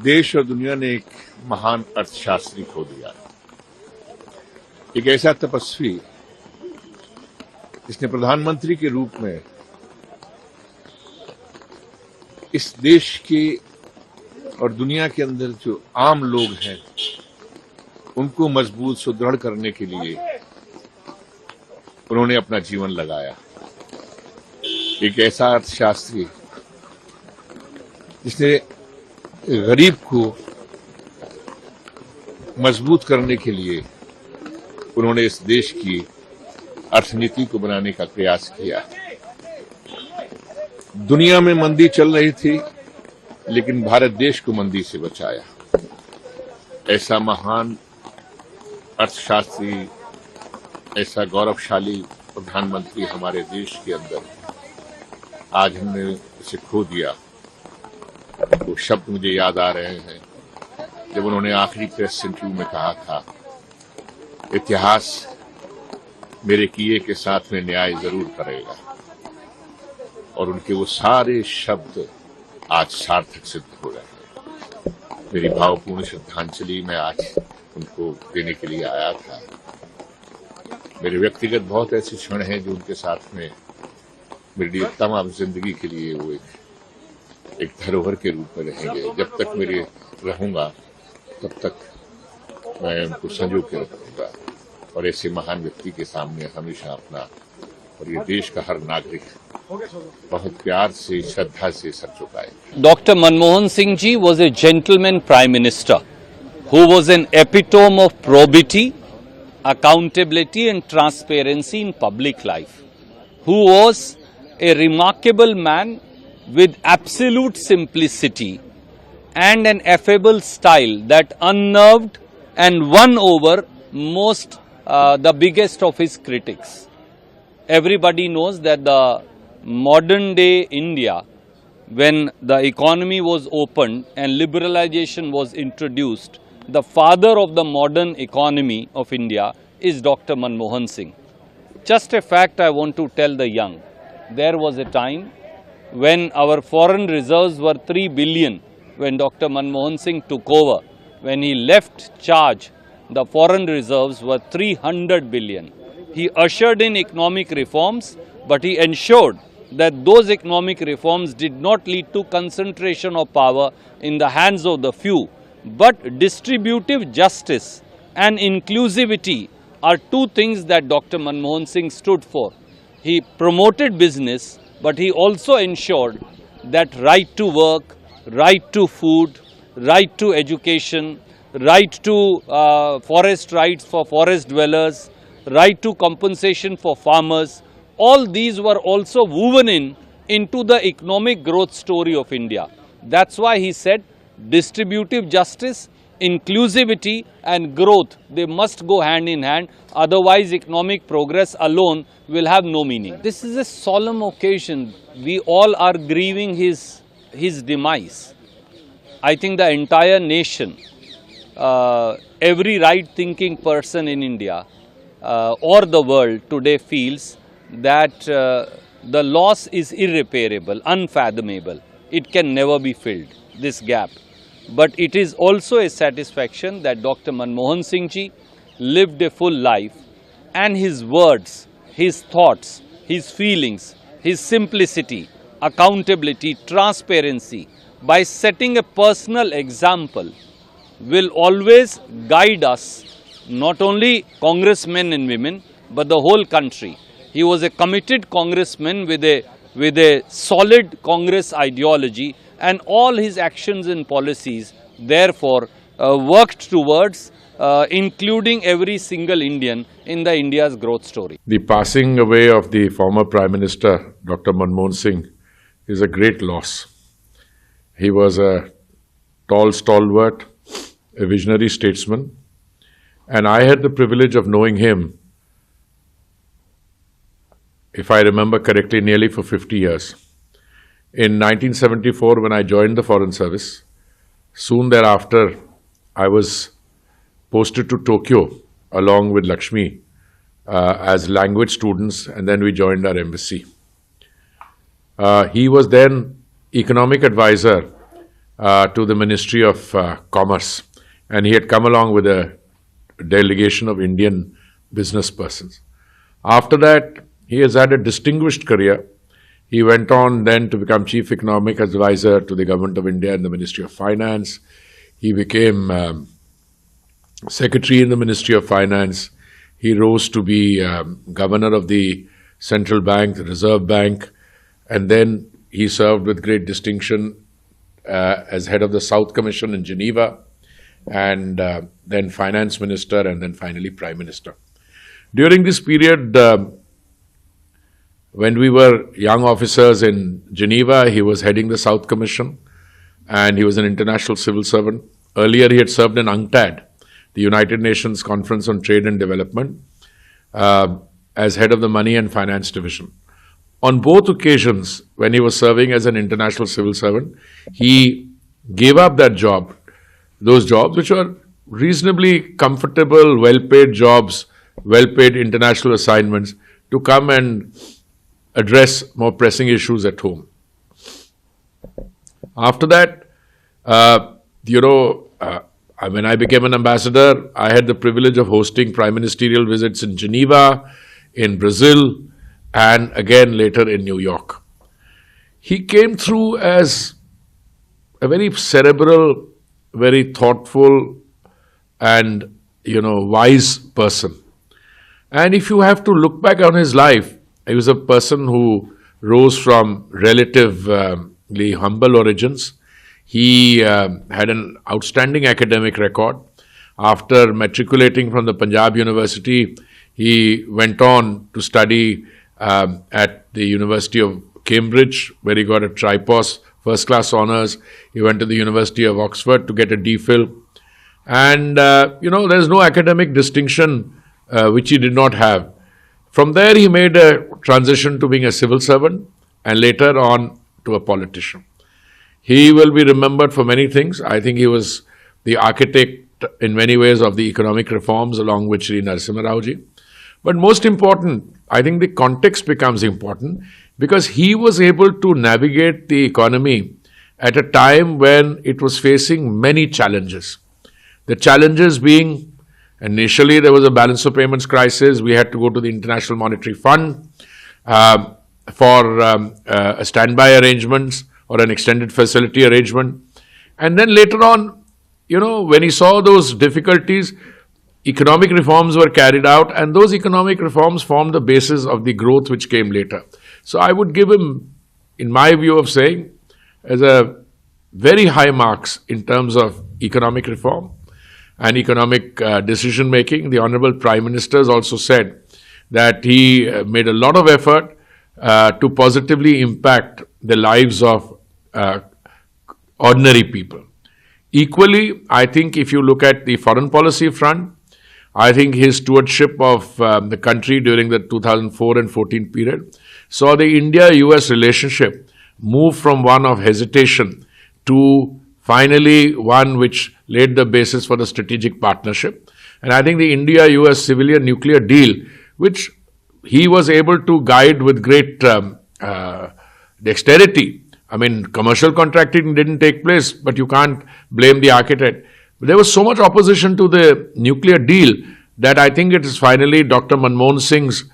देश और दुनिया ने एक महान अर्थशास्त्री खो दिया, एक ऐसा तपस्वी जिसने प्रधानमंत्री के रूप में इस देश के और दुनिया के अंदर जो आम लोग हैं उनको मजबूत सुदृढ़ करने के लिए उन्होंने अपना जीवन लगाया। एक ऐसा अर्थशास्त्री जिसने गरीब को मजबूत करने के लिए उन्होंने इस देश की अर्थनीति को बनाने का प्रयास किया। दुनिया में मंदी चल रही थी, लेकिन भारत देश को मंदी से बचाया। ऐसा महान अर्थशास्त्री, ऐसा गौरवशाली प्रधानमंत्री हमारे देश के अंदर आज हमने इसे खो दिया। वो शब्द मुझे याद आ रहे हैं जब उन्होंने आखिरी प्रेस इंटरव्यू में कहा था, इतिहास मेरे किए के साथ में न्याय जरूर करेगा। और उनके वो सारे शब्द आज सार्थक सिद्ध हो रहे हैं। मेरी भावपूर्ण श्रद्धांजलि मैं आज उनको देने के लिए आया था। मेरे व्यक्तिगत बहुत ऐसे क्षण हैं जो उनके साथ में मेरे लिए तमाम जिंदगी के लिए वो एक धरोहर के रूप में रहेंगे। जब तक मेरे रहूंगा तब तक मैं उनको संजो के रखूंगा और ऐसे महान व्यक्ति के सामने हमेशा अपना और ये देश का हर नागरिक बहुत प्यार से, श्रद्धा से सर झुकाए। Dr. Manmohan Singh ji was a gentleman prime minister who was an epitome of probity, accountability and transparency in public life, who was a remarkable man with absolute simplicity and an affable style that unnerved and won over the biggest of his critics. Everybody knows that the modern day India, when the economy was opened and liberalization was introduced, the father of the modern economy of India is Dr. Manmohan Singh. Just a fact I want to tell the young. There was a time when our foreign reserves were 3 billion when Dr. Manmohan Singh took over. When he left charge, the foreign reserves were 300 billion. He ushered in economic reforms, but he ensured that those economic reforms did not lead to concentration of power in the hands of the few, but distributive justice and inclusivity are two things that Dr. Manmohan Singh stood for. He promoted business, but he also ensured that right to work, right to food, right to education, right to forest rights for forest dwellers, right to compensation for farmers, all these were also woven into the economic growth story of India. That's why he said distributive justice, inclusivity and growth, they must go hand in hand, otherwise economic progress alone will have no meaning. This is a solemn occasion. We all are grieving his demise. I think the entire nation, every right-thinking person in India or the world today feels that the loss is irreparable, unfathomable. It can never be filled, this gap. But it is also a satisfaction that Dr. Manmohan Singh ji lived a full life, and his words, his thoughts, his feelings, his simplicity, accountability, transparency, by setting a personal example, will always guide us, not only congressmen and women, but the whole country. He was a committed congressman with a solid Congress ideology, and all his actions and policies therefore worked towards including every single Indian in the India's growth story. The passing away of the former Prime Minister, Dr. Manmohan Singh, is a great loss. He was a tall stalwart, a visionary statesman, and I had the privilege of knowing him, if I remember correctly, nearly for 50 years. In 1974, when I joined the Foreign Service, soon thereafter, I was posted to Tokyo along with Lakshmi as language students, and then we joined our embassy. He was then economic advisor to the Ministry of Commerce, and he had come along with a delegation of Indian business persons. After that, he has had a distinguished career. He went on then to become Chief Economic Advisor to the Government of India in the Ministry of Finance. He became Secretary in the Ministry of Finance. He rose to be Governor of the Central Bank, the Reserve Bank, and then he served with great distinction as head of the South Commission in Geneva, and then Finance Minister, and then finally Prime Minister. During this period, when we were young officers in Geneva, he was heading the South Commission, and he was an international civil servant. Earlier, he had served in UNCTAD, the United Nations Conference on Trade and Development, as head of the Money and Finance Division. On both occasions, when he was serving as an international civil servant, he gave up that job, those jobs which were reasonably comfortable, well-paid jobs, well-paid international assignments, to come and address more pressing issues at home. After that, when I became an ambassador, I had the privilege of hosting prime ministerial visits in Geneva, in Brazil, and again later in New York. He came through as a very cerebral, very thoughtful, and wise person. And if you have to look back on his life, he was a person who rose from relatively humble origins. He had an outstanding academic record. After matriculating from the Punjab University, he went on to study at the University of Cambridge, where he got a Tripos first-class honours. He went to the University of Oxford to get a DPhil. And, there's no academic distinction which he did not have. From there, he made a transition to being a civil servant and later on to a politician. He will be remembered for many things. I think he was the architect in many ways of the economic reforms along with Sri Narasimha Rao ji. But most important, I think the context becomes important because he was able to navigate the economy at a time when it was facing many challenges. The challenges being, initially there was a balance of payments crisis. We had to go to the International Monetary Fund for a standby arrangements or an extended facility arrangement. And then later on, when he saw those difficulties, economic reforms were carried out, and those economic reforms formed the basis of the growth which came later. So I would give him, in my view of saying, as a very high marks in terms of economic reform and economic decision making. The Honorable Prime Minister has also said that he made a lot of effort to positively impact the lives of ordinary people. Equally, I think if you look at the foreign policy front, I think his stewardship of the country during the 2004 and 14 period saw the India-US relationship move from one of hesitation to finally one which laid the basis for the strategic partnership. And I think the India-US civilian nuclear deal, which he was able to guide with great dexterity. I mean, commercial contracting didn't take place, but you can't blame the architect. But there was so much opposition to the nuclear deal that I think it is finally Dr. Manmohan Singh's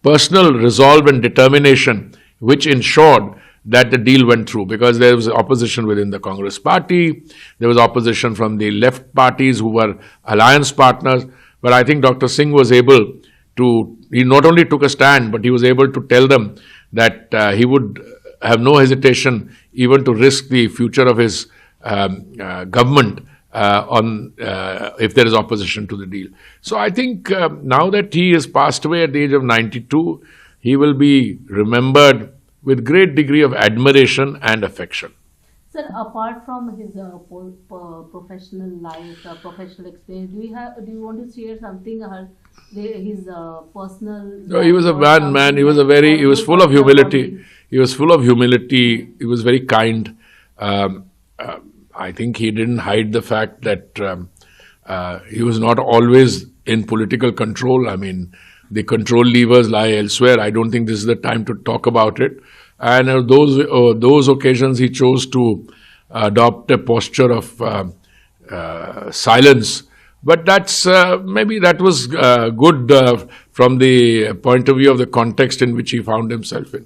personal resolve and determination which ensured that the deal went through, because there was opposition within the Congress party, there was opposition from the left parties who were alliance partners, but I think Dr. Singh was able to, he not only took a stand, but he was able to tell them that he would have no hesitation even to risk the future of his government if there is opposition to the deal. So I think now that he has passed away at the age of 92, he will be remembered with great degree of admiration and affection. Sir, apart from his professional life, professional experience, do you want to share something? His personal. No, he was a man. He was full of humility. He was full of humility. He was very kind. I think he didn't hide the fact that he was not always in political control. I mean, the control levers lie elsewhere. I don't think this is the time to talk about it. And those occasions he chose to adopt a posture of silence. But that's maybe that was good from the point of view of the context in which he found himself in.